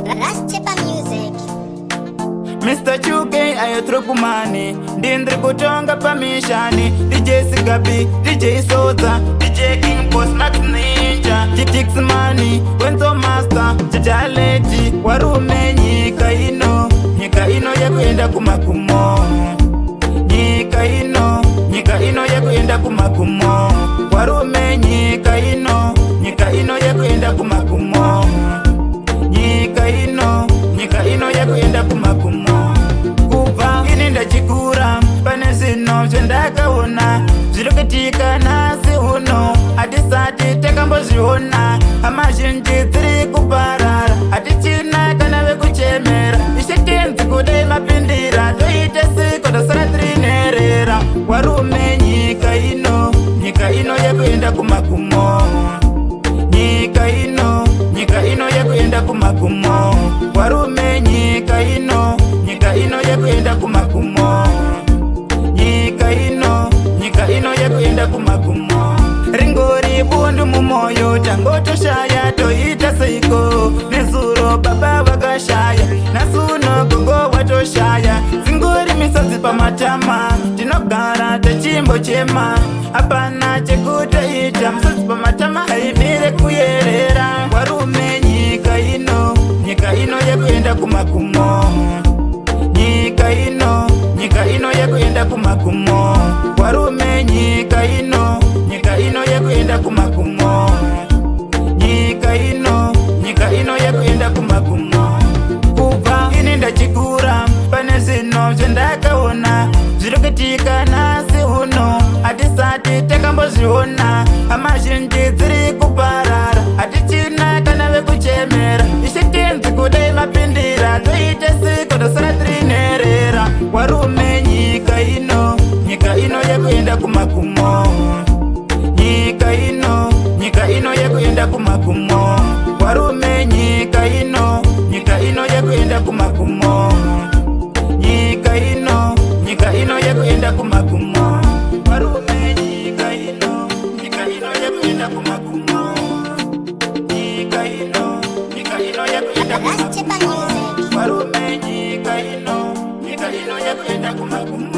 Rastepa Music. Mr. Chuke ayotrukumani ndindri kutonga pamishani DJ Sigabi, DJ Soza, DJ King Boss Max Ninja Tix Money, Wenzo Master, Chajaleti warume nyika ino yekuenda kumakumo. Nyika ino yekuenda kumakumo. Warume nyika ino yekuenda kumakumo. Nyika ino yekuenda kumakumo. Kuva ini ndachikura pane zino zvendakaona zvirokutika nasi uno hatisati takambozviona. Amazhinji dziri kuparara hatichina kana vekuchemera. Ishetenzi kudai mapindira toite siko tasara tiri nherera. Warume nyika ino yekuenda kumakumo. Nyika ino yekuenda kumakumo. Warume nyika ino yekuenda kumakumo. Nyika ino yekuenda kumakumo. Ringori bundu mumoyo tangotoshaya toita seiko. Nezuro baba vakashaya nasuno gogo watoshaya. Zingori misodzi pamatama tinogara techimbo chema. Hapana chekutoita misodzi pamatama haimire kuyerera. Warume nyika ino yekuenda kumakumo. Nyika ino yekuenda kumakumo. Warume nyika ino yekuenda kumakumo. Nyika ino yekuenda kumakumo. Kubva ini ndachikura pane zino zvendakaona zvirokutika nasi uno hatisati takambozviona. Amazhinji dziri kuparara hatichina kana vekuchemera. Ishetenzi kudai mapindira toite siko tasara tiri nherera. Warume nyika ino yekuenda kumakumo. Nyika ino yekuenda kumakumo. Warume nyika ino yekuenda kumakumo. Nyika ino yekuenda kumakumo. Warume nyika ino yekuenda kumakumo. Nyika ino yekuenda kumakumo. Rastepa Music. Warume nyika ino yekuenda kumakumo.